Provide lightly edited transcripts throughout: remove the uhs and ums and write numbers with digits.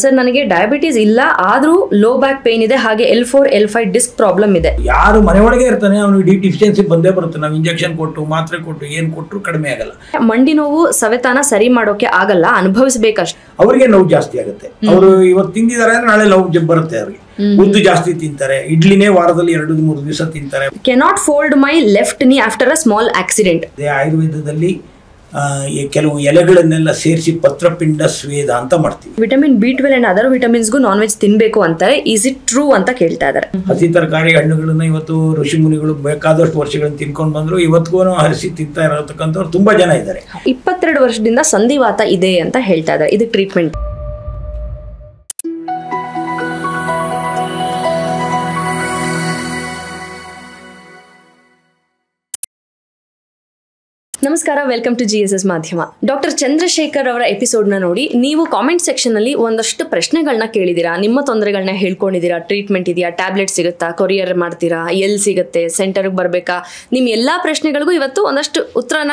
Sir ನನಗೆ diabetes ಇಲ್ಲ ಆದ್ರೂ ಲೋ ಬ್ಯಾಕ್ ಪೇನ್ ಇದೆ, ಹಾಗೆ L4 L5 ಡಿಸ್ಕ್ ಪ್ರಾಬ್ಲಮ್ ಇದೆ. ಯಾರು ಮನೆಯೊಳಗೆ ಇರ್ತಾನೆ ಅವನಿಗೆ ಡಿ ಡಿಫಿಷಿಯನ್ಸಿ ಬಂದೇ ಬರುತ್ತೆ. ನಾವು ಇಂಜೆಕ್ಷನ್ ಕೊಟ್ಟು ಮಾತ್ರೆ ಕೊಟ್ಟು ಏನು ಕೊಟ್ಟರು ಕಡಿಮೆ ಆಗಲ್ಲ. ಮಂಡಿ ನೋವು ಸವೆತಾನ ಸರಿ ಮಾಡೋಕೆ ಆಗಲ್ಲ, ಅನುಭವಿಸಬೇಕಷ್ಟೇ. ಅವರಿಗೆ ನೋವು ಜಾಸ್ತಿ ಆಗುತ್ತೆ. ಅವರು ಇವತ್ತು ತಿಂದಿದ್ದಾರೆ ಅಂದ್ರೆ ನಾಳೆ ನೋವು ಬರುತ್ತೆ ಅವರಿಗೆ. ಉದ್ದು ಜಾಸ್ತಿ ತಿಂತಾರೆ, ಇಡ್ಲಿನೇ ವಾರದಲ್ಲಿ 2-3 ದಿವಸ ತಿಂತಾರೆ. Cannot fold my left knee after a small accident. ಆಯುರ್ವೇದದಲ್ಲಿ ಕೆಲವು ಎಲೆಗಳನ್ನೆಲ್ಲ ಸೇರಿಸಿ ಪತ್ರಪಿಂಡ ಸ್ವೇದ ಅಂತ ಮಾಡ್ತೀವಿ. ವಿಟಮಿನ್ B12 ಅಂಡ್ ಅದರ್ ವಿಟಮಿನ್ಸ್ಗೂ ನಾನ್ ವೆಜ್ ತಿನ್ಬೇಕು ಅಂತಾರೆ. ಈಸ್ ಇಟ್ ಟ್ರೂ ಅಂತ ಕೇಳ್ತಾ ಇದ್ದಾರೆ. ಹಸಿ ತರಕಾರಿ ಹಣ್ಣುಗಳನ್ನ ಇವತ್ತು ಋಷಿ ಮುನಿಗಳು ಬೇಕಾದಷ್ಟು ವರ್ಷಗಳನ್ನ ತಿನ್ಕೊಂಡು ಬಂದ್ರು, ಇವತ್ತಿಗೂ ಹರಿಸಿ ತಿಂತಾ ಇರತಕ್ಕಂಥವ್ರು ತುಂಬಾ ಜನ ಇದ್ದಾರೆ. 22 ವರ್ಷದಿಂದ ಸಂಧಿವಾತ ಇದೆ ಅಂತ ಹೇಳ್ತಾ ಇದ್ದಾರೆ. ಇದು ಟ್ರೀಟ್ಮೆಂಟ್. ನಮಸ್ಕಾರ, ವೆಲ್ಕಮ್ ಟು GSS ಮಾಧ್ಯಮ. ಡಾಕ್ಟರ್ ಚಂದ್ರಶೇಖರ್ ಅವರ ಎಪಿಸೋಡ್ನ ನೋಡಿ ನೀವು ಕಾಮೆಂಟ್ ಸೆಕ್ಷನಲ್ಲಿ ಒಂದಷ್ಟು ಪ್ರಶ್ನೆಗಳನ್ನ ಕೇಳಿದ್ದೀರಾ, ನಿಮ್ಮ ತೊಂದರೆಗಳನ್ನ ಹೇಳ್ಕೊಂಡಿದ್ದೀರಾ. ಟ್ರೀಟ್ಮೆಂಟ್ ಇದೆಯಾ, ಟ್ಯಾಬ್ಲೆಟ್ ಸಿಗುತ್ತಾ, ಕೊರಿಯರ್ ಮಾಡ್ತೀರಾ, ಎಲ್ಲಿ ಸಿಗುತ್ತೆ, ಸೆಂಟರ್ಗೆ ಬರಬೇಕಾ, ನಿಮ್ಮ ಎಲ್ಲ ಪ್ರಶ್ನೆಗಳಿಗೂ ಇವತ್ತು ಒಂದಷ್ಟು ಉತ್ತರನ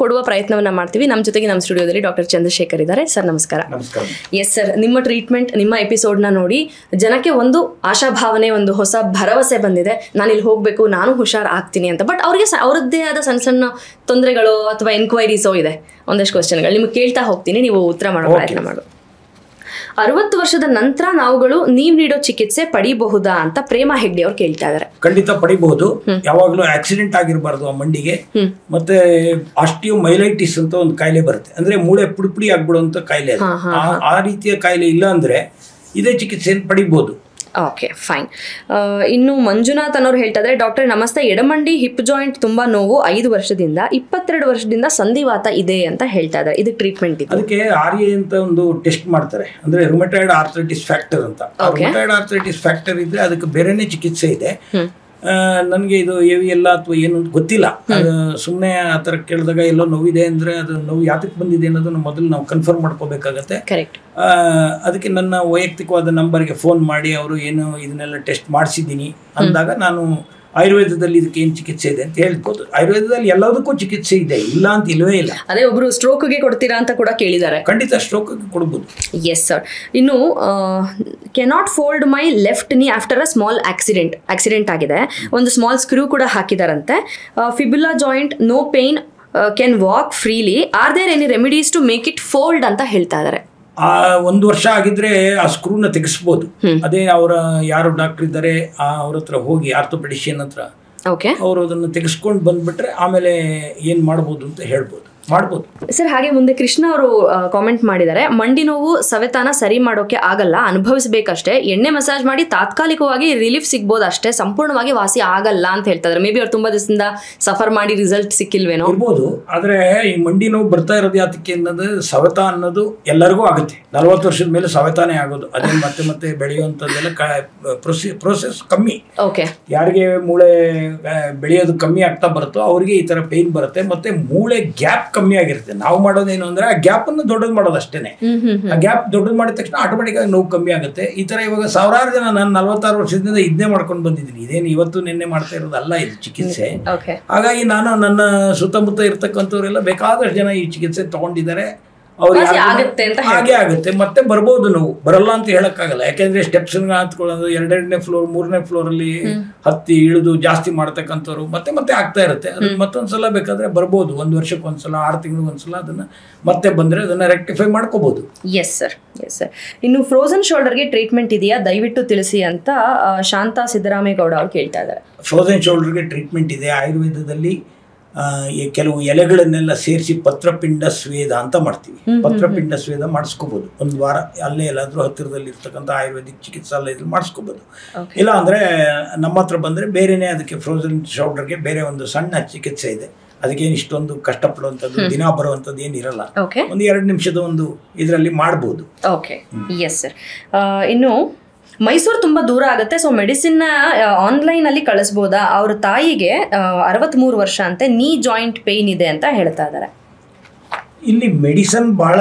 ಕೊಡುವ ಪ್ರಯತ್ನವನ್ನ ಮಾಡ್ತೀವಿ. ನಮ್ಮ ಜೊತೆಗೆ ನಮ್ಮ ಸ್ಟುಡಿಯೋದಲ್ಲಿ ಡಾಕ್ಟರ್ ಚಂದ್ರಶೇಖರ್ ಇದ್ದಾರೆ. ಸರ್ ನಮಸ್ಕಾರ. ಎಸ್ ಸರ್, ನಿಮ್ಮ ಟ್ರೀಟ್ಮೆಂಟ್, ನಿಮ್ಮ ಎಪಿಸೋಡ್ನ ನೋಡಿ ಜನಕ್ಕೆ ಒಂದು ಆಶಾಭಾವನೆ, ಒಂದು ಹೊಸ ಭರವಸೆ ಬಂದಿದೆ. ನಾನು ಇಲ್ಲಿ ಹೋಗಬೇಕು, ನಾನು ಹುಷಾರ್ ಆಗ್ತೀನಿ ಅಂತ. ಬಟ್ ಅವರಿಗೆ ಅವರದ್ದೇ ಆದ ಸಣ್ಣ ಸಣ್ಣ ತೊಂದರೆಗಳು ಅಥವಾ ಎನ್ಕ್ವೈರೀಸೋ ಇದೆ. ಒಂದಷ್ಟು ಕ್ವಶನ್ಗಳು ನಿಮ್ಗೆ ಕೇಳ್ತಾ ಹೋಗ್ತೀನಿ, ನೀವು ಉತ್ತರ ಮಾಡೋ ಪ್ರಯತ್ನ ಮಾಡು. 60 ವರ್ಷದ ನಂತರ ನಾವುಗಳು ನೀವು ನೀಡೋ ಚಿಕಿತ್ಸೆ ಪಡಿಬಹುದಾ ಅಂತ ಪ್ರೇಮ ಹೆಗ್ಡೆ ಅವ್ರು ಕೇಳ್ತಾ ಇದಾರೆ. ಖಂಡಿತ ಪಡಿಬಹುದು. ಯಾವಾಗ್ಲೂ ಆಕ್ಸಿಡೆಂಟ್ ಆಗಿರಬಾರ್ದು ಆ ಮಂಡಿಗೆ. ಮತ್ತೆ ಆಸ್ಟಿಯೋಮೈಲೈಟಿಸ್ ಅಂತ ಒಂದು ಕಾಯಿಲೆ ಬರುತ್ತೆ, ಅಂದ್ರೆ ಮೂಳೆ ಪುಡಿ ಆಗ್ಬಿಡುವಂತ ಕಾಯಿಲೆ. ಆ ರೀತಿಯ ಕಾಯಿಲೆ ಇಲ್ಲ ಅಂದ್ರೆ ಇದೇ ಚಿಕಿತ್ಸೆಯನ್ನು ಪಡಿಬಹುದು. Okay, fine. ಇನ್ನು ಮಂಜುನಾಥ್ ಅನ್ನೋರು ಹೇಳ್ತಾ ಇದ್ದಾರೆ, ಡಾಕ್ಟರ್ ನಮಸ್ತೆ, ಎಡಮಂಡಿ ಹಿಪ್ ಜಾಯಿಂಟ್ ತುಂಬಾ ನೋವು 5 ವರ್ಷದಿಂದ, 22 ವರ್ಷದಿಂದ ಸಂಧಿವಾತ ಇದೆ ಅಂತ ಹೇಳ್ತಾ ಇದ್ದಾರೆ. ಇದು ಟ್ರೀಟ್ಮೆಂಟ್ ಇದೆ. ಅದಕ್ಕೆ RA ಅಂತ ಒಂದು ಟೆಸ್ಟ್ ಮಾಡ್ತಾರೆ, ಅಂದ್ರೆ ರುಮಟಾಯ್ಡ್ ಆರ್ಥರೈಟಿಸ್ ಫ್ಯಾಕ್ಟರ್ ಅಂತ. ರುಮಟಾಯ್ಡ್ ಆರ್ಥರೈಟಿಸ್ ಫ್ಯಾಕ್ಟರ್ ಇದ್ರೆ ಅದಕ್ಕೆ ಬೇರೆನೇ ಚಿಕಿತ್ಸೆ ಇದೆ. ನನಗೆ ಇದು ಎಲ್ಲ ಅಥವಾ ಏನು ಗೊತ್ತಿಲ್ಲ. ಸುಮ್ಮನೆ ಆ ಥರ ಕೇಳಿದಾಗ ಎಲ್ಲೋ ನೋವಿದೆ ಅಂದರೆ ಅದು ನೋವು ಯಾತಕ್ಕೆ ಬಂದಿದೆ ಅನ್ನೋದನ್ನು ಮೊದಲು ನಾವು ಕನ್ಫರ್ಮ್ ಮಾಡ್ಕೋಬೇಕಾಗತ್ತೆ. ಅದಕ್ಕೆ ನನ್ನ ವೈಯಕ್ತಿಕವಾದ ನಂಬರ್ಗೆ ಫೋನ್ ಮಾಡಿ ಅವರು ಏನು ಇದನ್ನೆಲ್ಲ ಟೆಸ್ಟ್ ಮಾಡಿಸಿದ್ದೀನಿ ಅಂದಾಗ ನಾನು ಆಯುರ್ವೇದದಲ್ಲಿ ಇದಕ್ಕೆ ಏನು ಚಿಕಿತ್ಸೆ ಇದೆ ಅಂತ ಹೇಳ್ಬೋದು. ಆಯುರ್ವೇದದಲ್ಲಿ ಎಲ್ಲದಕ್ಕೂ ಚಿಕಿತ್ಸೆ ಇದೆ, ಇಲ್ಲ ಅಂತ ಇಲ್ಲವೇ ಇಲ್ಲ. ಅದೇ ಒಬ್ರು ಸ್ಟ್ರೋಕ್ಗೆ ಕೊಡ್ತೀರಾ ಅಂತ ಕೂಡ ಕೇಳಿದ್ದಾರೆ. ಖಂಡಿತ ಸ್ಟ್ರೋಕ್ಗೆ ಕೊಡ್ಬೋದು. Yes sir. ಇನ್ನು cannot fold my left knee after a small accident ಆಗಿದೆ, ಒಂದು ಸ್ಮಾಲ್ ಸ್ಕ್ರೂ ಕೂಡ ಹಾಕಿದಾರಂತೆ. Fibula joint no pain, can walk freely, are there any remedies to make it fold ಅಂತ ಹೇಳ್ತಾ ಇದ್ದಾರೆ. 1 ವರ್ಷ ಆಗಿದ್ರೆ ಆ ಸ್ಕ್ರೂನ ತೆಗಿಸ್ಬೋದು. ಅದೇ ಅವರ ಯಾರು ಡಾಕ್ಟರ್ ಇದ್ದಾರೆ ಅವ್ರ ಹತ್ರ ಹೋಗಿ, ಆರ್ಥೋಪೆಡಿಷಿಯನ್ ಹತ್ರ, ಅವರು ಅದನ್ನು ತೆಗೆಸ್ಕೊಂಡು ಬಂದ್ಬಿಟ್ರೆ ಆಮೇಲೆ ಏನ್ ಮಾಡ್ಬೋದು ಅಂತ ಹೇಳ್ಬೋದು, ಮಾಡ್ಬೋದು. ಸರ್ ಹಾಗೆ ಮುಂದೆ ಕೃಷ್ಣ ಅವರು ಕಾಮೆಂಟ್ ಮಾಡಿದ್ದಾರೆ, ಮಂಡಿ ನೋವು ಸವೆತಾನ ಸರಿ ಮಾಡೋಕೆ ಆಗಲ್ಲ, ಅನುಭವಿಸಬೇಕಷ್ಟೇ, ಎಣ್ಣೆ ಮಸಾಜ್ ಮಾಡಿ ತಾತ್ಕಾಲಿಕವಾಗಿ ರಿಲೀಫ್ ಸಿಗ್ಬೋದು ಅಷ್ಟೇ, ಸಂಪೂರ್ಣವಾಗಿ ವಾಸಿ ಆಗಲ್ಲ ಅಂತ ಹೇಳ್ತಾ ಇದ್ದಾರೆ. ಮೇ ಬಿ ಅವ್ರು ತುಂಬಾ ದಿವಸದಿಂದ ಸಫರ್ ಮಾಡಿ ರಿಸಲ್ಟ್ ಸಿಕ್ಕಿಲ್ವೇನೋ ಇರ್ಬೋದು. ಆದ್ರೆ ಈ ಮಂಡಿ ನೋವು ಬರ್ತಾ ಇರೋದು ಯಾತಕ್ಕೆ ಅನ್ನೋದು, ಸವೆತ ಅನ್ನೋದು ಎಲ್ಲರಿಗೂ ಆಗುತ್ತೆ. 40 ವರ್ಷದ ಮೇಲೆ ಸವೆತಾನೇ ಆಗೋದು. ಅದೇ ಮತ್ತೆ ಮತ್ತೆ ಬೆಳೆಯುವಂಥದ್ದೆಲ್ಲ ಪ್ರೋಸೆಸ್ ಕಮ್ಮಿ. ಯಾರಿಗೆ ಮೂಳೆ ಬೆಳೆಯೋದು ಕಮ್ಮಿ ಆಗ್ತಾ ಬರುತ್ತೋ ಅವ್ರಿಗೆ ಈ ತರ ಪೇನ್ ಬರುತ್ತೆ. ಮತ್ತೆ ಮೂಳೆ ಗ್ಯಾಪ್ ಕಮ್ಮಿ ಆಗಿರುತ್ತೆ. ನಾವು ಮಾಡೋದೇನು ಅಂದ್ರೆ ಆ ಗ್ಯಾಪ್ ಅನ್ನು ದೊಡ್ಡದು ಮಾಡೋದು ಅಷ್ಟೇನೆ. ಆ ಗ್ಯಾಪ್ ದೊಡ್ಡದು ಮಾಡಿದ ತಕ್ಷಣ ಆಟೋಮೆಟಿಕ್ ಆಗಿ ನೋವು ಕಮ್ಮಿ ಆಗುತ್ತೆ. ಈ ತರ ಇವಾಗ ಸಾವಿರಾರು ಜನ, ನಾನು 46 ವರ್ಷದಿಂದ ಇದನ್ನೇ ಮಾಡ್ಕೊಂಡು ಬಂದಿದ್ದೀನಿ. ಇದೇನು ಇವತ್ತು ನಿನ್ನೆ ಮಾಡ್ತಾ ಇರೋದಲ್ಲ ಇದು ಚಿಕಿತ್ಸೆ. ಹಾಗಾಗಿ ನಾನು ನನ್ನ ಸುತ್ತಮುತ್ತ ಇರ್ತಕ್ಕಂಥವ್ರೆಲ್ಲ ಬೇಕಾದಷ್ಟು ಜನ ಈ ಚಿಕಿತ್ಸೆ ತಗೊಂಡಿದ್ದಾರೆ. ಹಾಗೆ ಆಗುತ್ತೆ. ಮತ್ತೆ ಬರ್ಬೋದು, ನೋವು ಬರಲ್ಲ ಅಂತ ಹೇಳಕ್ಕಾಗಲ್ಲ. ಯಾಕೆಂದ್ರೆ ಸ್ಟೆಪ್ಸ್ ಹತ್ಕೊಳ್ಳೋದು, 2ನೇ ಫ್ಲೋರ್ 3ನೇ ಫ್ಲೋರ್ ಅಲ್ಲಿ ಹತ್ತಿ ಇಳಿದು ಜಾಸ್ತಿ ಮಾಡ್ತಕ್ಕಂಥವ್ರು ಮತ್ತೆ ಮತ್ತೆ ಆಗ್ತಾ ಇರುತ್ತೆ. ಅದನ್ನ ಮತ್ತೊಂದ್ಸಲ ಬೇಕಾದ್ರೆ ಬರ್ಬೋದು, 1 ವರ್ಷಕ್ಕೆ ಒಂದ್ಸಲ, 6 ತಿಂಗಳಿಗೊಂದ್ಸಲ ಅದನ್ನ ಮತ್ತೆ ಬಂದ್ರೆ ಅದನ್ನ ರೆಕ್ಟಿಫೈ ಮಾಡ್ಕೋಬಹುದು. S sir. ಇನ್ನು ಫ್ರೋಸನ್ ಶೋಲ್ಡರ್ಗೆ ಟ್ರೀಟ್ಮೆಂಟ್ ಇದೆಯಾ, ದಯವಿಟ್ಟು ತಿಳಿಸಿ ಅಂತ ಶಾಂತಾ ಸಿದ್ದರಾಮೇಗೌಡ ಅವ್ರು ಕೇಳ್ತಾ ಇದ್ದಾರೆ. ಫ್ರೋಸನ್ ಶೋಲ್ಡರ್ಗೆ ಟ್ರೀಟ್ಮೆಂಟ್ ಇದೆ. ಆಯುರ್ವೇದದಲ್ಲಿ ಕೆಲವು ಎಲೆಗಳನ್ನೆಲ್ಲ ಸೇರಿಸಿ ಪತ್ರಪಿಂಡ ಸ್ವೇದ ಅಂತ ಮಾಡ್ತೀವಿ. ಪತ್ರಪಿಂಡ ಸ್ವೇದ ಮಾಡಿಸ್ಕೋಬಹುದು. 1 ವಾರ ಅಲ್ಲೇ ಎಲ್ಲಾದ್ರೂ ಹತ್ತಿರದಲ್ಲಿ ಇರ್ತಕ್ಕಂಥ ಆಯುರ್ವೇದಿಕ್ ಚಿಕಿತ್ಸಾಲಯದಲ್ಲಿ ಮಾಡಿಸ್ಕೋಬಹುದು. ಇಲ್ಲ ಅಂದ್ರೆ ನಮ್ಮ ಹತ್ರ ಬಂದ್ರೆ ಬೇರೆನೆ ಅದಕ್ಕೆ ಫ್ರೋಸನ್ ಶೋಲ್ಡರ್ಗೆ ಬೇರೆ ಒಂದು ಸಣ್ಣ ಚಿಕಿತ್ಸೆ ಇದೆ. ಅದಕ್ಕೇನು ಇಷ್ಟೊಂದು ಕಷ್ಟಪಡುವಂಥದ್ದು, ದಿನ ಬರುವಂಥದ್ದು ಏನಿರಲ್ಲ. ಒಂದು 2 ನಿಮಿಷದ ಒಂದು ಇದರಲ್ಲಿ ಮಾಡ್ಬೋದು. S sir. ಇನ್ನು ಮೈಸೂರು ತುಂಬಾ ದೂರ ಆಗುತ್ತೆ, ಸೊ ಮೆಡಿಸಿನ್ ಆನ್ಲೈನ್ ಅಲ್ಲಿ ಕಳಿಸ್ಬೋದಾ? ಅವ್ರ ತಾಯಿಗೆ 63 ವರ್ಷ ಅಂತೆ, ನೀ ಜಾಯಿಂಟ್ ಪೇನ್ ಇದೆ ಅಂತ ಹೇಳ್ತಾ ಇದ್ದಾರೆ. ಇಲ್ಲಿ ಮೆಡಿಸನ್ ಬಹಳ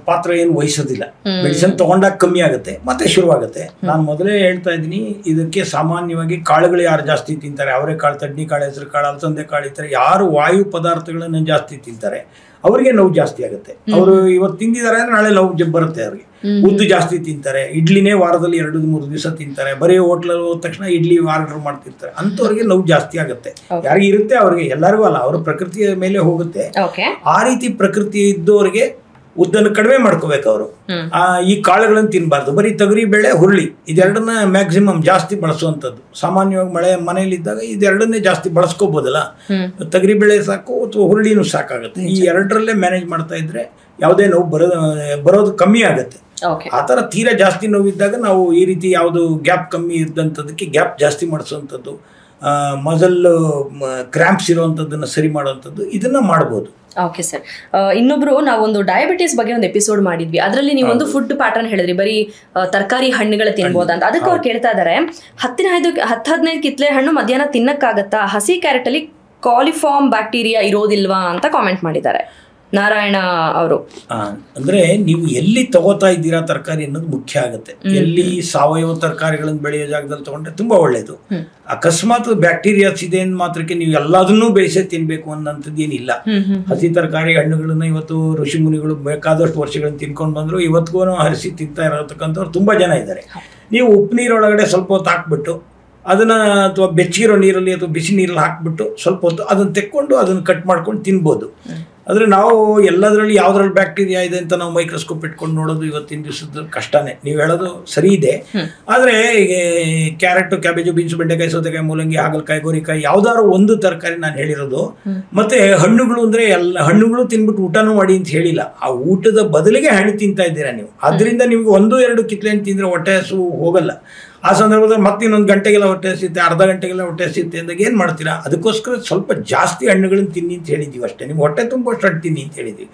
ಪಾತ್ರ ಏನು ವಹಿಸೋದಿಲ್ಲ. ಮೆಡಿಸನ್ ತಗೊಂಡಾಗ ಕಮ್ಮಿ ಆಗುತ್ತೆ, ಮತ್ತೆ ಶುರುವಾಗುತ್ತೆ. ನಾನು ಮೊದಲೇ ಹೇಳ್ತಾ ಇದ್ದೀನಿ, ಇದಕ್ಕೆ ಸಾಮಾನ್ಯವಾಗಿ ಕಾಳುಗಳು ಯಾರು ಜಾಸ್ತಿ ತಿಂತಾರೆ, ಅವರೇ ಕಾಳು, ತಡ್ನಿ ಕಾಳು, ಹೆಸರು ಕಾಳು, ಅಲಸಂದೆ ಕಾಳು, ಈ ಥರ ಯಾರು ವಾಯು ಪದಾರ್ಥಗಳನ್ನು ಜಾಸ್ತಿ ತಿಂತಾರೆ ಅವರಿಗೆ ನೋವು ಜಾಸ್ತಿ ಆಗುತ್ತೆ. ಅವರು ಇವತ್ತು ತಿಂದಿದ್ದಾರೆ ಅಂದ್ರೆ ನಾಳೆ ನೋವು ಬರುತ್ತೆ ಅವ್ರಿಗೆ. ಉದ್ದು ಜಾಸ್ತಿ ತಿಂತಾರೆ, ಇಡ್ಲಿನೇ ವಾರದಲ್ಲಿ 2-3 ದಿವಸ ತಿಂತಾರೆ, ಬರೀ ಹೋಟ್ಲಲ್ಲಿ ಹೋದ ತಕ್ಷಣ ಇಡ್ಲಿ ಆರ್ಡರ್ ಮಾಡ್ತಿರ್ತಾರೆ, ಅಂಥವ್ರಿಗೆ ನೋವು ಜಾಸ್ತಿ ಆಗುತ್ತೆ. ಯಾರಿಗೆ ಇರುತ್ತೆ ಅವ್ರಿಗೆ, ಎಲ್ಲರಿಗೂ ಅಲ್ಲ, ಅವ್ರ ಪ್ರಕೃತಿಯ ಮೇಲೆ ಹೋಗುತ್ತೆ. ಆ ರೀತಿ ಪ್ರಕೃತಿ ಇದ್ದವರಿಗೆ ಉದ್ದನ್ನು ಕಡಿಮೆ ಮಾಡ್ಕೋಬೇಕು ಅವರು. ಈ ಕಾಳುಗಳನ್ನು ತಿನ್ನಬಾರ್ದು. ಬರೀ ತೊಗರಿ ಬೇಳೆ, ಹುರುಳಿ ಇದೆರಡನ್ನ ಮ್ಯಾಕ್ಸಿಮಮ್ ಜಾಸ್ತಿ ಬಳಸುವಂಥದ್ದು. ಸಾಮಾನ್ಯವಾಗಿ ಮನೆಯಲ್ಲಿದ್ದಾಗ ಇದೆರಡನ್ನೇ ಜಾಸ್ತಿ ಬಳಸ್ಕೋಬೋದಲ್ಲ. ತೊಗರಿ ಬೇಳೆ ಸಾಕು ಅಥವಾ ಹುರುಳಿನೂ ಸಾಕಾಗುತ್ತೆ. ಈ ಎರಡರಲ್ಲೇ ಮ್ಯಾನೇಜ್ ಮಾಡ್ತಾ ಇದ್ರೆ ಯಾವುದೇ ನೋವು ಬರೋದು ಕಮ್ಮಿ ಆಗುತ್ತೆ. ಆ ಥರ ತೀರಾ ಜಾಸ್ತಿ ನೋವಿದ್ದಾಗ ನಾವು ಈ ರೀತಿ ಯಾವುದು ಗ್ಯಾಪ್ ಕಮ್ಮಿ ಇದ್ದಂಥದ್ದಕ್ಕೆ ಗ್ಯಾಪ್ ಜಾಸ್ತಿ ಮಾಡಿಸುವಂಥದ್ದು, ಮಜಲ್ ಕ್ರ್ಯಾಂಪ್ಸ್ ಇರುವಂಥದ್ದನ್ನು ಸರಿ ಮಾಡುವಂಥದ್ದು, ಇದನ್ನು ಮಾಡ್ಬೋದು. Okay sir. ಇನ್ನೊಬ್ರು ನಾವೊಂದು ಡಯಾಬಿಟಿಸ್ ಬಗ್ಗೆ ಒಂದು ಎಪಿಸೋಡ್ ಮಾಡಿದ್ವಿ. ಅದರಲ್ಲಿ ನೀವು ಒಂದು ಫುಡ್ ಪ್ಯಾಟರ್ನ್ ಹೇಳಿದ್ರಿ, ಬರೀ ತರಕಾರಿ ಹಣ್ಣುಗಳು ತಿನ್ಬೋದ ಅಂತ. ಅದಕ್ಕೆ ಅವ್ರು ಕೇಳ್ತಾ ಇದಾರೆ, 10-15 ಕಿತ್ಲೆ ಹಣ್ಣು ಮಧ್ಯಾಹ್ನ ತಿನ್ನಕ್ಕಾಗತ್ತಾ? ಹಸಿ ಕ್ಯಾರೆಟ್ ಅಲ್ಲಿ ಕಾಲಿಫಾರ್ಮ್ ಬ್ಯಾಕ್ಟೀರಿಯಾ ಇರೋದಿಲ್ವಾ ಅಂತ ಕಾಮೆಂಟ್ ಮಾಡಿದ್ದಾರೆ ನಾರಾಯಣ ಅವರು. ಅಂದ್ರೆ ನೀವು ಎಲ್ಲಿ ತಗೋತಾ ಇದ್ದೀರಾ ತರಕಾರಿ ಅನ್ನೋದು ಮುಖ್ಯ ಆಗುತ್ತೆ. ಎಲ್ಲಿ ಸಾವಯವ ತರಕಾರಿಗಳನ್ನು ಬೆಳೆಯೋ ಜಾಗದಲ್ಲಿ ತಗೊಂಡ್ರೆ ತುಂಬಾ ಒಳ್ಳೇದು. ಅಕಸ್ಮಾತ್ ಬ್ಯಾಕ್ಟೀರಿಯಾಸ್ ಇದೆ ಅಂದ ಮಾತ್ರಕ್ಕೆ ನೀವು ಎಲ್ಲದನ್ನೂ ಬೇಯಿಸೇ ತಿನ್ಬೇಕು ಅನ್ನೋಂಥದ್ದು ಏನಿಲ್ಲ. ಹಸಿ ತರಕಾರಿ ಹಣ್ಣುಗಳನ್ನ ಇವತ್ತು ಋಷಿ ಮುನಿಗಳು ಬೇಕಾದಷ್ಟು ವರ್ಷಗಳನ್ನ ತಿನ್ಕೊಂಡು ಬಂದ್ರು, ಇವತ್ತಿಗೂ ಹರಿಸಿ ತಿಂತಾ ಇರತಕ್ಕಂಥವ್ರು ತುಂಬಾ ಜನ ಇದ್ದಾರೆ. ನೀವು ಉಪ್ಪು ನೀರೊಳಗಡೆ ಸ್ವಲ್ಪ ಹೊತ್ತು ಹಾಕ್ಬಿಟ್ಟು ಅದನ್ನ, ಅಥವಾ ಬೆಚ್ಚಗಿರೋ ನೀರಲ್ಲಿ ಅಥವಾ ಬಿಸಿ ನೀರಲ್ಲಿ ಹಾಕ್ಬಿಟ್ಟು ಸ್ವಲ್ಪ ಹೊತ್ತು ಅದನ್ನು ತೆಕ್ಕೊಂಡು ಅದನ್ನು ಕಟ್ ಮಾಡ್ಕೊಂಡು ತಿನ್ಬೋದು. ಆದರೆ ನಾವು ಎಲ್ಲದರಲ್ಲಿ ಯಾವುದ್ರಲ್ಲಿ ಬ್ಯಾಕ್ಟೀರಿಯಾ ಇದೆ ಅಂತ ನಾವು ಮೈಕ್ರೋಸ್ಕೋಪ್ ಇಟ್ಕೊಂಡು ನೋಡೋದು ಇವತ್ತಿನ ದಿವಸದ ಕಷ್ಟನೇ. ನೀವು ಹೇಳೋದು ಸರಿ ಇದೆ. ಆದರೆ ಕ್ಯಾರೆಟ್, ಕ್ಯಾಬೇಜು, ಬೀನ್ಸು, ಬೆಂಡೆಕಾಯಿ, ಸೌತೆಕಾಯಿ, ಮೂಲಂಗಿ, ಹಾಗಲಕಾಯಿ, ಗೋರಿಕಾಯಿ ಯಾವ್ದಾದ್ರು ಒಂದು ತರಕಾರಿ ನಾನು ಹೇಳಿರೋದು. ಮತ್ತೆ ಹಣ್ಣುಗಳು ಅಂದರೆ ಎಲ್ಲ ಹಣ್ಣುಗಳು ತಿನ್ಬಿಟ್ಟು ಊಟನೂ ಮಾಡಿ ಅಂತ ಹೇಳಿಲ್ಲ. ಆ ಊಟದ ಬದಲಿಗೆ ಹಣ್ಣು ತಿಂತಾ ಇದ್ದೀರಾ ನೀವು. ಅದರಿಂದ ನಿಮ್ಗೆ 1-2 ಕಿತ್ಲೆ ಹಣ್ಣು ತಿಂದರೆ ಹೊಟ್ಟೆ ಹಸು ಹೋಗಲ್ಲ. ಆ ಸಂದರ್ಭದಲ್ಲಿ ಮತ್ತೆ ಇನ್ನೊಂದು ಗಂಟೆಗೆಲ್ಲ ಹೊಟ್ಟೆ ಹಸಿಯುತ್ತೆ, ಅರ್ಧ ಗಂಟೆಗೆಲ್ಲ ಹೊಟ್ಟೆ ಹಸಿಯುತ್ತೆ ಅಂದಾಗ ಏನು ಮಾಡ್ತೀರಾ? ಅದಕ್ಕೋಸ್ಕರ ಸ್ವಲ್ಪ ಜಾಸ್ತಿ ಹಣ್ಣುಗಳನ್ನು ತಿನ್ನಿ ಅಂತ ಹೇಳಿದ್ದೀವಿ ಅಷ್ಟೇ. ನಿಮ್ಮ ಹೊಟ್ಟೆ ತುಂಬಷ್ಟು ಹಣ್ಣು ತಿನ್ನಿ ಅಂತ ಹೇಳಿದ್ದೀವಿ.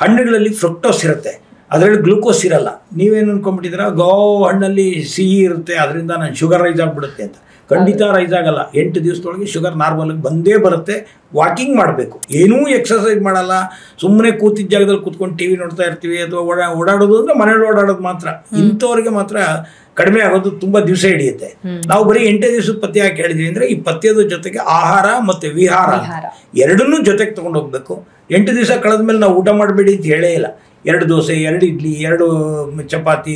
ಹಣ್ಣುಗಳಲ್ಲಿ ಫ್ರಕ್ಟೋಸ್ ಇರುತ್ತೆ, ಅದರಲ್ಲಿ ಗ್ಲೂಕೋಸ್ ಇರಲ್ಲ. ನೀವೇನು ಅನ್ಕೊಂಡ್ಬಿಟ್ಟಿದ್ದೀರಾ, ಹಣ್ಣಲ್ಲಿ ಸಿಹಿ ಇರುತ್ತೆ, ಅದರಿಂದ ನಾನು ಶುಗರ್ ರೈಸ್ ಆಗಿಬಿಡುತ್ತೆ ಅಂತ. ಖಂಡಿತ ರೈಸ್ ಆಗಲ್ಲ. 8 ದಿವಸದೊಳಗೆ ಶುಗರ್ ನಾರ್ಮಲ್ಗೆ ಬಂದೇ ಬರುತ್ತೆ. ವಾಕಿಂಗ್ ಮಾಡಬೇಕು, ಏನೂ ಎಕ್ಸಸೈಸ್ ಮಾಡಲ್ಲ, ಸುಮ್ಮನೆ ಕೂತಿದ್ದ ಜಾಗದಲ್ಲಿ ಕೂತ್ಕೊಂಡು ಟಿವಿ ನೋಡ್ತಾ ಇರ್ತೀವಿ ಅಥವಾ ಓಡಾಡೋದು ಅಂದರೆ ಮನೇಲಿ ಓಡಾಡೋದು ಮಾತ್ರ. ಇಂಥವ್ರಿಗೆ ಮಾತ್ರ ಕಡಿಮೆ ಆಗೋದು ತುಂಬಾ ದಿವಸ ಹಿಡಿಯುತ್ತೆ. ನಾವು ಬರೀ 8 ದಿವಸದ ಪಥ್ಯ ಯಾಕೆ ಹೇಳಿದ್ವಿ ಅಂದ್ರೆ, ಈ ಪಥ್ಯದ ಜೊತೆಗೆ ಆಹಾರ ಮತ್ತೆ ವಿಹಾರ ಎರಡನ್ನೂ ಜೊತೆಗೆ ತಗೊಂಡು ಹೋಗ್ಬೇಕು. 8 ದಿವಸ ಕಳೆದ ಮೇಲೆ ನಾವು ಊಟ ಮಾಡಬೇಡಿ ಅಂತ ಹೇಳೇ ಇಲ್ಲ. 2 ದೋಸೆ, 2 ಇಡ್ಲಿ, 2 ಚಪಾತಿ,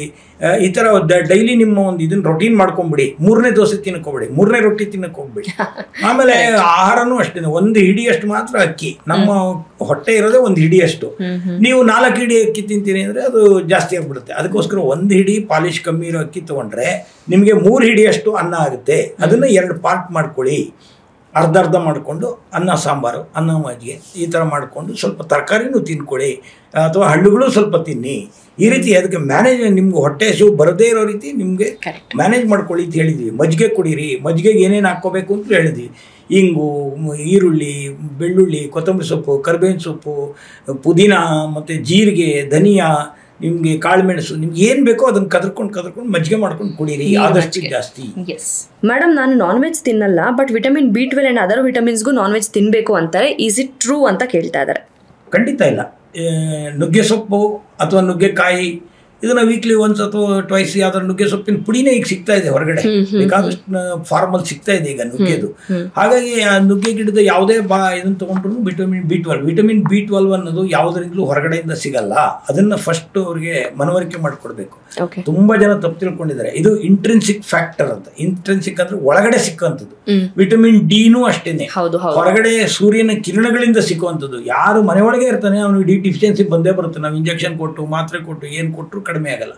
ಈ ಥರ ಡೈಲಿ ನಿಮ್ಮ ಒಂದು ಇದನ್ನ ರೊಟೀನ್ ಮಾಡ್ಕೊಂಬಿಡಿ. 3ನೇ ದೋಸೆ ತಿನ್ನಕೋಬೇಡಿ, 3ನೇ ರೊಟ್ಟಿ ತಿನ್ನಕ್ಕೆ ಹೋಗ್ಬೇಡಿ. ಆಮೇಲೆ ಆಹಾರನೂ ಅಷ್ಟೇ, 1 ಹಿಡಿಯಷ್ಟು ಮಾತ್ರ ಅಕ್ಕಿ. ನಮ್ಮ ಹೊಟ್ಟೆ ಇರೋದೇ 1 ಹಿಡಿಯಷ್ಟು. ನೀವು 4 ಹಿಡಿ ಅಕ್ಕಿ ತಿಂತೀನಿ ಅಂದರೆ ಅದು ಜಾಸ್ತಿ ಆಗಿಬಿಡುತ್ತೆ. ಅದಕ್ಕೋಸ್ಕರ 1 ಹಿಡಿ ಪಾಲಿಶ್ ಕಮ್ಮಿ ಇರೋ ಅಕ್ಕಿ ತೊಗೊಂಡ್ರೆ ನಿಮಗೆ 3 ಹಿಡಿಯಷ್ಟು ಅನ್ನ ಆಗುತ್ತೆ. ಅದನ್ನು 2 ಪಾರ್ಟ್ ಮಾಡ್ಕೊಳ್ಳಿ. ಅರ್ಧ ಮಾಡಿಕೊಂಡು ಅನ್ನ ಸಾಂಬಾರು, ಅನ್ನ ಮಜ್ಜಿಗೆ ಈ ಥರ ಮಾಡಿಕೊಂಡು ಸ್ವಲ್ಪ ತರಕಾರಿನೂ ತಿನ್ಕೊಳ್ಳಿ, ಅಥವಾ ಹಣ್ಣುಗಳು ಸ್ವಲ್ಪ ತಿನ್ನಿ. ಈ ರೀತಿ ಅದಕ್ಕೆ ಮ್ಯಾನೇಜ್, ನಿಮ್ಗೆ ಹೊಟ್ಟೆ ಹಸಿವು ಬರದೇ ಇರೋ ರೀತಿ ನಿಮಗೆ ಮ್ಯಾನೇಜ್ ಮಾಡ್ಕೊಳ್ಳಿ ಅಂತ ಹೇಳಿದ್ವಿ. ಮಜ್ಜಿಗೆ ಕುಡೀರಿ, ಮಜ್ಜಿಗೆಗೆ ಏನೇನು ಹಾಕ್ಕೋಬೇಕು ಅಂತ ಹೇಳಿದ್ವಿ. ಇಂಗು, ಈರುಳ್ಳಿ, ಬೆಳ್ಳುಳ್ಳಿ, ಕೊತ್ತಂಬರಿ ಸೊಪ್ಪು, ಕರಿಬೇವಿನ ಸೊಪ್ಪು, ಪುದೀನ, ಮತ್ತು ಜೀರಿಗೆ, ಧನಿಯಾ, ನಿಮಗೆ ಕಾಳುಮೆಣಸು, ನಿಮ್ಗೆ ಏನು ಬೇಕೋ ಅದನ್ನು ಕದರ್ಕೊಂಡು ಮಜ್ಜಿಗೆ ಮಾಡ್ಕೊಂಡು ಕುಡೀರಿ ಆದಷ್ಟು ಜಾಸ್ತಿ. ಮೇಡಮ್, ನಾನು ನಾನ್ ವೆಜ್ ತಿನ್ನಲ್ಲ, but vitamin B12 and other ವಿಟಮಿನ್ಸ್ಗೂ ನಾನ್ ವೆಜ್ ತಿನ್ನಬೇಕು ಅಂತಾರೆ. ಈಸ್ ಇಟ್ ಟ್ರೂ ಅಂತ ಕೇಳ್ತಾ ಇದ್ದಾರೆ. ಖಂಡಿತ ಇಲ್ಲ. ನುಗ್ಗೆ ಸೊಪ್ಪು ಅಥವಾ ನುಗ್ಗೆಕಾಯಿ ಇದನ್ನ ವೀಕ್ಲಿ ಒನ್ಸ್ ಅಥವಾ ಟ್ವೈಸ್ ಯಾವ್ದಾದ್ರು ನುಗ್ಗೆ ಸೊಪ್ಪಿನ ಪುಡಿನೇ ಈಗ ಸಿಗ್ತಾ ಇದೆ ಹೊರಗಡೆ. ಬೇಕಾದಷ್ಟು ಫಾರ್ಮಲ್ ಸಿಗ್ತಾ ಇದೆ ಈಗ ನುಗ್ಗೆದು. ಹಾಗಾಗಿ ಆ ನುಗ್ಗೆ ಗಿಡದ ಯಾವುದೇ ಇದನ್ನು ತಗೊಂಡ್ರು ವಿಟಮಿನ್ B12 ಅನ್ನೋದು ಯಾವುದರಿಂದಲೂ ಹೊರಗಡೆಯಿಂದ ಸಿಗಲ್ಲ. ಅದನ್ನ ಫಸ್ಟ್ ಅವ್ರಿಗೆ ಮನವರಿಕೆ ಮಾಡಿಕೊಡ್ಬೇಕು. ತುಂಬಾ ಜನ ತಪ್ಪು ತಿಳ್ಕೊಂಡಿದ್ದಾರೆ. ಇದು ಇಂಟ್ರೆನ್ಸಿಕ್ ಫ್ಯಾಕ್ಟರ್ ಅಂತ. ಇಂಟ್ರೆನ್ಸಿಕ್ ಅಂದ್ರೆ ಒಳಗಡೆ ಸಿಕ್ಕುವಂಥದ್ದು. ವಿಟಮಿನ್ ಡಿನೂ ಅಷ್ಟೇನೆ ಹೊರಗಡೆ ಸೂರ್ಯನ ಕಿರಣಗಳಿಂದ ಸಿಕ್ಕುವಂಥದ್ದು. ಯಾರು ಮನೆಯೊಳಗೆ ಇರ್ತಾನೆ ಅವನಿಗೆ ಡಿ ಡಿಫಿಷಿಯನ್ಸಿ ಬಂದೇ ಬರುತ್ತೆ. ನಾವು ಇಂಜೆಕ್ಷನ್ ಕೊಟ್ಟು ಮಾತ್ರೆ ಕೊಟ್ಟು ಏನು ಕೊಟ್ಟರು ಕಡಿಮೆ ಆಗಲ್ಲ.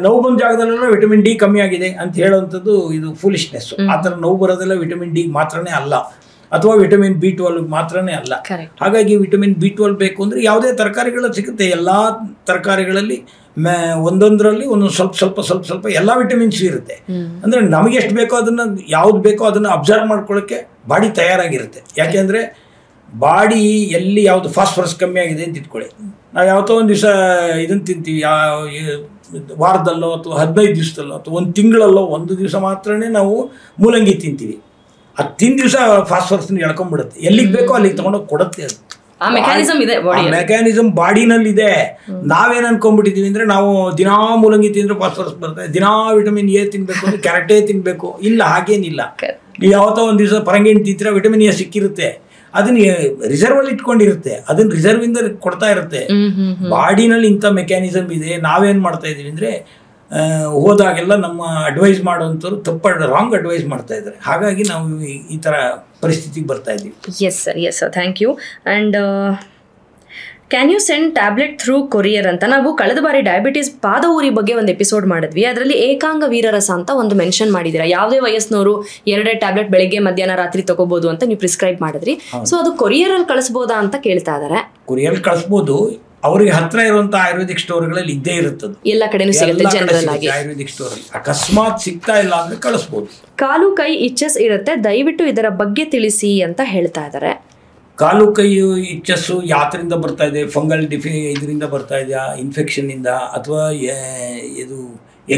ನೋವು ಬಂದ ಜಾಗದಲ್ಲೆಲ್ಲ ವಿಟಮಿನ್ ಡಿ ಕಮ್ಮಿ ಆಗಿದೆ ಅಂತ ಹೇಳುವಂಥದ್ದು ಇದು ಫೂಲಿಶ್ನೆಸ್. ಆ ಥರ ನೋವು ಬರೋದೆಲ್ಲ ವಿಟಮಿನ್ ಡಿ ಮಾತ್ರನೇ ಅಲ್ಲ, ಅಥವಾ ವಿಟಮಿನ್ B12 ಮಾತ್ರನೇ ಅಲ್ಲ. ಹಾಗಾಗಿ ವಿಟಮಿನ್ B12 ಬೇಕು ಅಂದರೆ ಯಾವುದೇ ತರಕಾರಿಗಳು ಸಿಗುತ್ತೆ. ಎಲ್ಲ ತರಕಾರಿಗಳಲ್ಲಿ ಒಂದೊಂದರಲ್ಲಿ ಒಂದೊಂದು ಸ್ವಲ್ಪ ಎಲ್ಲ ವಿಟಮಿನ್ಸ್ ಇರುತ್ತೆ. ಅಂದರೆ ನಮಗೆ ಎಷ್ಟು ಬೇಕೋ ಅದನ್ನು, ಯಾವ್ದು ಬೇಕೋ ಅದನ್ನು ಅಬ್ಸರ್ವ್ ಮಾಡ್ಕೊಳ್ಳೋಕ್ಕೆ ಬಾಡಿ ತಯಾರಾಗಿರುತ್ತೆ. ಯಾಕೆಂದರೆ ಬಾಡಿ ಎಲ್ಲಿ ಯಾವುದು ಫಾಸ್ಫರಸ್ ಕಮ್ಮಿ ಆಗಿದೆ ಅಂತ ಇಟ್ಕೊಳ್ಳಿ, ನಾವು ಯಾವತ್ತೋ ಒಂದು ದಿವಸ ಇದನ್ನು ತಿಂತೀವಿ, ವಾರದಲ್ಲೋ ಅಥವಾ 15 ದಿವಸದಲ್ಲೋ ಅಥವಾ 1 ತಿಂಗಳಲ್ಲೋ 1 ದಿವಸ ಮಾತ್ರನೇ ನಾವು ಮೂಲಂಗಿ ತಿಂತೀವಿ. ಅದು ತಿಂದ ದಿವಸ ಫಾಸ್ಫರಸ್ನ ಎಳ್ಕೊಂಡ್ಬಿಡುತ್ತೆ. ಎಲ್ಲಿಗೆ ಬೇಕೋ ಅಲ್ಲಿಗೆ ತೊಗೊಂಡೋಗಿ ಕೊಡುತ್ತೆ. ಅದು ಮೆಕ್ಯಾನಿಸಮ್ ಬಾಡಿನಲ್ಲಿ ಇದೆ. ನಾವೇನು ಅನ್ಕೊಂಡ್ಬಿಟ್ಟಿದೀವಿ ಅಂದ್ರೆ, ನಾವು ದಿನಾ ಮೂಲಂಗಿ ತಿಂದ್ರೆ ಫಾಸ್ಫರಸ್ ಬರುತ್ತೆ, ದಿನಾ ವಿಟಮಿನ್ ಎ ತಿನ್ಬೇಕು ಅಂದ್ರೆ ಕ್ಯಾರೆಟೇ ತಿನ್ಬೇಕು. ಇಲ್ಲ, ಹಾಗೇನಿಲ್ಲ. ನೀವು ಯಾವತ್ತೋ ಒಂದು ದಿವಸ ಪರಂಗಿ ಹಣ್ಣು ತಿಂತೀರಾ, ವಿಟಮಿನ್ ಎ ಸಿಕ್ಕಿರುತ್ತೆ. ಅದನ್ನ ರಿಸರ್ವ್ ಅಲ್ಲಿ ಇಟ್ಕೊಂಡಿರುತ್ತೆ, ಅದನ್ನ ರಿಸರ್ವ್ ಇಂದ ಕೊಡ್ತಾ ಇರುತ್ತೆ. ಬಾಡಿನಲ್ಲಿ ಇಂಥ ಮೆಕ್ಯಾನಿಸಮ್ ಇದೆ. ನಾವೇನ್ ಮಾಡ್ತಾ ಇದೀವಿ ಅಂದ್ರೆ ಹೋದಾಗೆಲ್ಲ ನಮ್ಮ ಅಡ್ವೈಸ್ ಮಾಡುವಂಥವ್ರು ರಾಂಗ್ ಅಡ್ವೈಸ್ ಮಾಡ್ತಾ ಇದ್ದಾರೆ. ಹಾಗಾಗಿ ನಾವು ಈ ತರ ಪರಿಸ್ಥಿತಿಗೆ ಬರ್ತಾ ಇದ್ದೀವಿ. Yes sir thank you. And can you send tablet through courier ಅಂತ ನಾವು ಕಳೆದ ಬಾರಿ ಡಯಾಬಿಟೀಸ್ ಪಾದ ಊರಿ ಬಗ್ಗೆ ಒಂದು ಎಪಿಸೋಡ್ ಮಾಡಿದ್ವಿ. ಅದರಲ್ಲಿ ಏಕಾಂಗ ವೀರರಸ ಅಂತ ಒಂದು ಮೆನ್ಷನ್ ಮಾಡಿದ್ದೀರಾ. ಯಾವುದೇ ವಯಸ್ಸಿನವರು 2 ಟ್ಯಾಬ್ಲೆಟ್ ಬೆಳಗ್ಗೆ ಮಧ್ಯಾಹ್ನ ರಾತ್ರಿ ತಗೋಬಹುದು ಅಂತ ನೀವು ಪ್ರಿಸ್ಕ್ರೈಬ್ ಮಾಡಿದ್ರಿ. ಸೊ ಅದು ಕೊರಿಯರ್ ಅಲ್ಲಿ ಕಳಿಸಬಹುದಾ ಅಂತ ಕೇಳ್ತಾ ಇದ್ದಾರೆ. ಕೊರಿಯರ್ ಕಳಿಸಬಹುದು, ಅವರಿಗೆ ಹತ್ರ ಇರುವಂತ ಆಯುರ್ವೇದಿಕ್ ಸ್ಟೋರ್ಗಳಲ್ಲಿ ಇದ್ದೇ ಇರುತ್ತದೆ, ಎಲ್ಲ ಕಡೆನೂ ಸಿಗುತ್ತೆ ಜನರಲ್ ಆಗಿ. ಆಯುರ್ವೇದಿಕ್ ಸ್ಟೋರ್ ಅಕಸ್ಮಾತ್ ಸಿಗ್ತಾ ಇಲ್ಲ ಅಂದ್ರೆ ಕಳಿಸಬಹುದು. ಕಾಲು ಕೈ ಇಚ್ಚಸ್ ಇರುತ್ತೆ, ದಯವಿಟ್ಟು ಇದರ ಬಗ್ಗೆ ತಿಳಿಸಿ ಅಂತ ಹೇಳ್ತಾ ಇದ್ದಾರೆ. ಕಾಲು ಕೈ ಇಚ್ಚಸ್ಸು ಯಾತ್ರಿಂದ ಬರ್ತಾ ಇದೆ? ಫಂಗಲ್ ಇದರಿಂದ ಬರ್ತಾ ಇದೆಯಾ, ಇನ್ಫೆಕ್ಷನ್ ಇಂದ, ಅಥವಾ ಇದು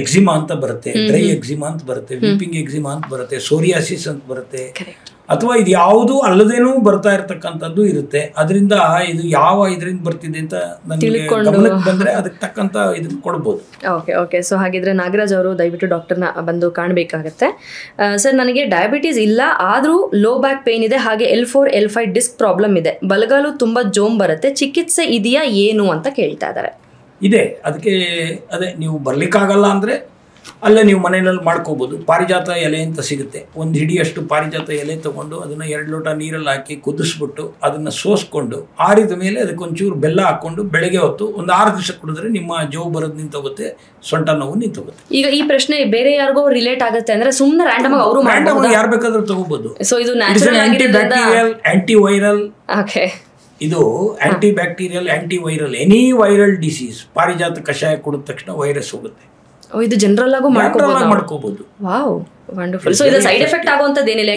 ಎಕ್ಸಿಮಾ ಅಂತ ಬರುತ್ತೆ, ಡ್ರೈ ಎಕ್ಸಿಮಾ ಅಂತ ಬರುತ್ತೆ, ವೀಪಿಂಗ್ ಎಕ್ಸಿಮಾ ಅಂತ ಬರುತ್ತೆ, ಸೋರಿಯಾಸಿಸ್ ಅಂತ ಬರುತ್ತೆ, ಅಥವಾ ಇದು ಯಾವುದು ಅಲ್ಲದೇನೂ ಬರ್ತಾ ಇರತಕ್ಕಂಥದ್ದು ಇರುತ್ತೆ. ಅದರಿಂದ ಇದು ಯಾವ ಇದರಿಂದ ಬರ್ತಿದೆ ಅಂತ ನಮಗೆ ಗಮನಕ್ಕೆ ಬಂದ್ರೆ ಅದಕ್ಕೆ ತಕ್ಕಂತ ಇದನ್ನ ಕೊಡ್ಬೋದು. ಓಕೆ. ಸೊ ಹಾಗಿದ್ರೆ ನಾಗರಾಜ್ ಅವರು ದಯವಿಟ್ಟು ಡಾಕ್ಟರ್ನ ಬಂದು ಕಾಣಬೇಕಾಗತ್ತೆ. ಸರ್, ನನಗೆ ಡಯಾಬಿಟೀಸ್ ಇಲ್ಲ, ಆದರೂ ಲೋ ಬ್ಯಾಕ್ ಪೇನ್ ಇದೆ, ಹಾಗೆ L4 L5 ಡಿಸ್ಕ್ ಪ್ರಾಬ್ಲಮ್ ಇದೆ, ಬಲಗಾಲು ತುಂಬಾ ಜೋಮ್ ಬರುತ್ತೆ, ಚಿಕಿತ್ಸೆ ಇದೆಯಾ ಏನು ಅಂತ ಕೇಳ್ತಾ ಇದ್ದಾರೆ. ಇದೆ, ಅದಕ್ಕೆ ಅದೇ ನೀವು ಬರ್ಲಿಕ್ಕಾಗಲ್ಲ ಅಂದ್ರೆ ಅಲ್ಲೇ ನೀವು ಮನೆಯಲ್ಲಿ ಮಾಡ್ಕೋಬೋದು. ಪಾರಿಜಾತ ಎಲೆ ಅಂತ ಸಿಗುತ್ತೆ, ಒಂದು ಹಿಡಿಯಷ್ಟು ಪಾರಿಜಾತ ಎಲೆ ತಗೊಂಡು ಅದನ್ನು 2 ಲೋಟ ನೀರಲ್ಲಿ ಹಾಕಿ ಕುದಿಸ್ಬಿಟ್ಟು ಅದನ್ನು ಸೋಸ್ಕೊಂಡು ಆರಿದ ಮೇಲೆ ಅದಕ್ಕೊಂಚೂರು ಬೆಲ್ಲ ಹಾಕ್ಕೊಂಡು ಬೆಳಗ್ಗೆ ಹೊತ್ತು ಒಂದು 6 ದಿವಸ ಕುಡಿದ್ರೆ ನಿಮ್ಮ ಜೋವು ಬರೋದು ನಿಂತೋಗುತ್ತೆ, ಸೊಂಟ ನೋವು ನಿಂತೋಗುತ್ತೆ. ಈಗ ಈ ಪ್ರಶ್ನೆ ಬೇರೆ ಯಾರಿಗೋ ರಿಲೇಟ್ ಆಗುತ್ತೆ ಅಂದ್ರೆ ಸುಮ್ಮನೆ ರ್ಯಾಂಡಮ್ ಆಗಿ ಅವರು ಯಾರು ಬೇಕಾದ್ರೂ ತಗೋಬಹುದು. ಸೊ ಇದು ನ್ಯಾಚುರಲ್ ಆಂಟಿಬ್ಯಾಕ್ಟೀರಿಯಲ್, ಆಂಟಿವೈರಲ್, ಇದು anti bacterial, antiviral, any viral disease ಪಾರಿಜಾತ ಕಷಾಯ ಕುಡಿದ ತಕ್ಷಣ ವೈರಸ್ ಹೋಗುತ್ತೆ. ಇದು ಜನರಲ್ ಆಗು ಮಾಡ್ಕೋಬಹುದು. Wow, wonderful. ಸೊ ಇದು ಸೈಡ್ ಎಫೆಕ್ಟ್ ಆಗುವಂತದ್ದು ಏನಿಲ್ಲ.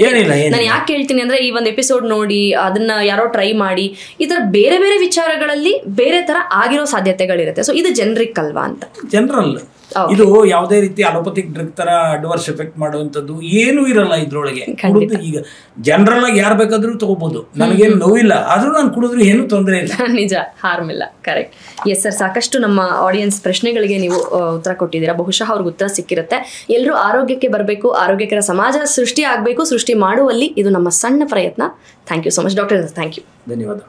ನಾನು ಯಾಕೆ ಹೇಳ್ತೀನಿ ಅಂದ್ರೆ ಈ ಒಂದು ಎಪಿಸೋಡ್ ನೋಡಿ ಅದನ್ನ ಯಾರೋ ಟ್ರೈ ಮಾಡಿ ಈ ತರ ಬೇರೆ ಬೇರೆ ವಿಚಾರಗಳಲ್ಲಿ ಬೇರೆ ತರ ಆಗಿರೋ ಸಾಧ್ಯತೆಗಳಿರುತ್ತೆ. ಸೊ ಇದು ಜನರಿಕ್ ಅಲ್ವಾ ಅಂತ. ಜನರಲ್ ಇದು ಯಾವುದೇ ರೀತಿ ಅಲೋಪತಿಕ್ ಡ್ರಗ್ ತರ ಅಡ್ವರ್ಸ್ ಎಫೆಕ್ಟ್ ಮಾಡುವಂತದ್ದು ಏನು ಇರಲ್ಲ ಇದ್ರೊಳಗೆ. ಈಗ ಜನರಲ್ ಆಗಿ ಯಾರು ಬೇಕಾದ್ರೂ ತಗೋಬಹುದು, ನನಗೇನು ನೋವಿಲ್ಲ, ಆದ್ರೂ ನಾನು ಕುಡಿದ್ರು ಏನು ತೊಂದರೆ ಇಲ್ಲ. ನಿಜ, ಹಾರ್ಮ್ ಇಲ್ಲ. ಕರೆಕ್ಟ್. ಎಸ್ ಸರ್, ಸಾಕಷ್ಟು ನಮ್ಮ ಆಡಿಯನ್ಸ್ ಪ್ರಶ್ನೆಗಳಿಗೆ ನೀವು ಉತ್ತರ ಕೊಟ್ಟಿದ್ದೀರಾ. ಬಹುಶಃ ಅವ್ರಿಗೆ ಉತ್ತರ ಸಿಕ್ಕಿರುತ್ತೆ. ಎಲ್ಲರೂ ಆರೋಗ್ಯಕ್ಕೆ ಬರಬೇಕು, ಆರೋಗ್ಯಕರ ಸಮಾಜ ಸೃಷ್ಟಿ ಆಗಬೇಕು. ಸೃಷ್ಟಿ ಮಾಡುವಲ್ಲಿ ಇದು ನಮ್ಮ ಸಣ್ಣ ಪ್ರಯತ್ನ. Thank you so much doctor. Thank you. ಧನ್ಯವಾದ.